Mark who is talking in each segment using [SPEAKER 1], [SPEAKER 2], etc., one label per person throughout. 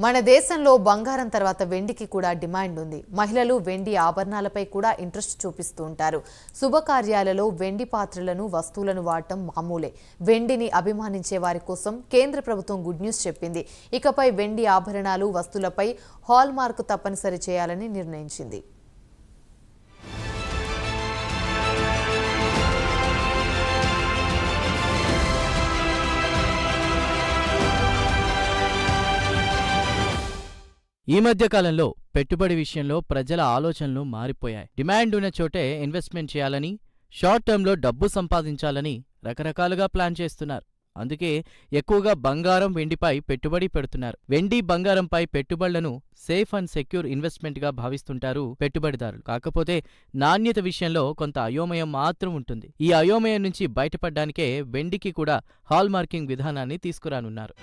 [SPEAKER 1] మన దేశంలో బంగారం తర్వాత వెండికి కూడా డిమాండ్ ఉంది. మహిళలు వెండి ఆభరణాలపై కూడా ఇంట్రెస్ట్ చూపిస్తూ ఉంటారు. శుభకార్యాలలో వెండి పాత్రలను, వస్తువులను వాడటం మామూలే. వెండిని అభిమానించే వారి కోసం కేంద్ర ప్రభుత్వం గుడ్ న్యూస్ చెప్పింది. ఇకపై వెండి ఆభరణాలు, వస్తువులపై హాల్ మార్క్ తప్పనిసరి చేయాలని నిర్ణయించింది.
[SPEAKER 2] ఈ మధ్య కాలంలో పెట్టుబడి విషయంలో ప్రజల ఆలోచనలు మారిపోయాయి. డిమాండ్ ఉన్న చోటే ఇన్వెస్ట్మెంట్ చేయాలని, షార్ట్ టర్మ్లో డబ్బు సంపాదించాలని రకరకాలుగా ప్లాన్ చేస్తున్నారు. అందుకే ఎక్కువగా బంగారం, వెండిపై పెట్టుబడి పెడుతున్నారు. వెండి, బంగారంపై పెట్టుబడులను సేఫ్ అండ్ సెక్యూర్ ఇన్వెస్ట్మెంట్గా భావిస్తుంటారు పెట్టుబడిదారులు. కాకపోతే నాణ్యత విషయంలో కొంత అయోమయం మాత్రం ఉంటుంది. ఈ అయోమయం నుంచి బయటపడ్డానికే వెండికి కూడా హాల్ మార్కింగ్ విధానాన్ని తీసుకురానున్నారు.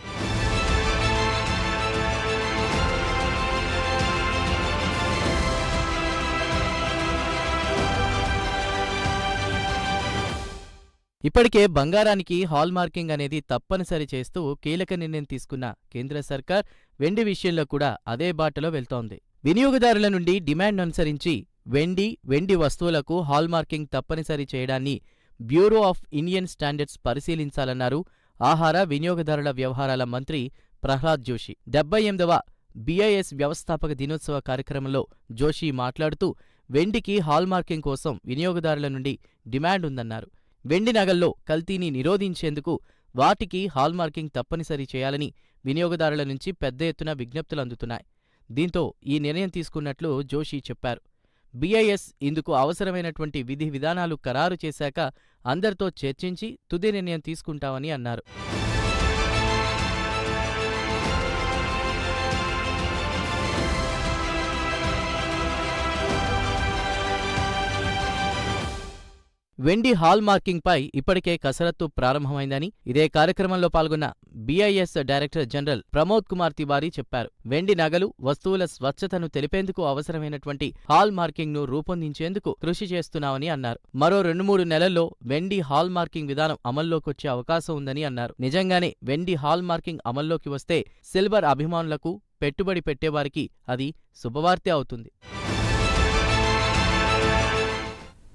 [SPEAKER 2] ఇప్పటికే బంగారానికి హాల్ మార్కింగ్ అనేది తప్పనిసరి చేస్తూ కీలక నిర్ణయం తీసుకున్న కేంద్ర సర్కార్ వెండి విషయంలో కూడా అదే బాటలో వెళ్తోంది. వినియోగదారుల నుండి డిమాండ్ అనుసరించి వెండి వస్తువులకు హాల్ మార్కింగ్ తప్పనిసరి చేయడాన్ని బ్యూరో ఆఫ్ ఇండియన్ స్టాండర్డ్స్ పరిశీలించాలన్నారు ఆహార, వినియోగదారుల వ్యవహారాల మంత్రి ప్రహ్లాద్ జోషి. 78వ BIS వ్యవస్థాపక దినోత్సవ కార్యక్రమంలో జోషి మాట్లాడుతూ వెండికి హాల్ మార్కింగ్ కోసం వినియోగదారుల నుండి డిమాండ్ ఉందన్నారు. వెండి నగల్లో కల్తీని నిరోధించేందుకు వాటికి హాల్ మార్కింగ్ తప్పనిసరి చేయాలని వినియోగదారుల నుంచి పెద్ద ఎత్తున విజ్ఞప్తులు అందుతున్నాయి. దీంతో ఈ నిర్ణయం తీసుకున్నట్లు జోషి చెప్పారు. BIS ఇందుకు అవసరమైనటువంటి విధి విధానాలు ఖరారు చేశాక అందరితో చర్చించి తుది నిర్ణయం తీసుకుంటామని అన్నారు. వెండి హాల్ మార్కింగ్ పై ఇప్పటికే కసరత్తు ప్రారంభమైందని ఇదే కార్యక్రమంలో పాల్గొన్న BIS director general Pramod Kumar Tiwari చెప్పారు. వెండి నగలు, వస్తువుల స్వచ్ఛతను తెలిపేందుకు అవసరమైనటువంటి హాల్ మార్కింగ్ ను రూపొందించేందుకు కృషి చేస్తున్నామని అన్నారు. మరో 2-3 నెలల్లో వెండి హాల్ మార్కింగ్ విధానం అమల్లోకొచ్చే అవకాశం ఉందని అన్నారు. నిజంగానే వెండి హాల్ మార్కింగ్ అమల్లోకి వస్తే సిల్వర్ అభిమానులకు, పెట్టుబడి పెట్టేవారికి అది శుభవార్తే అవుతుంది.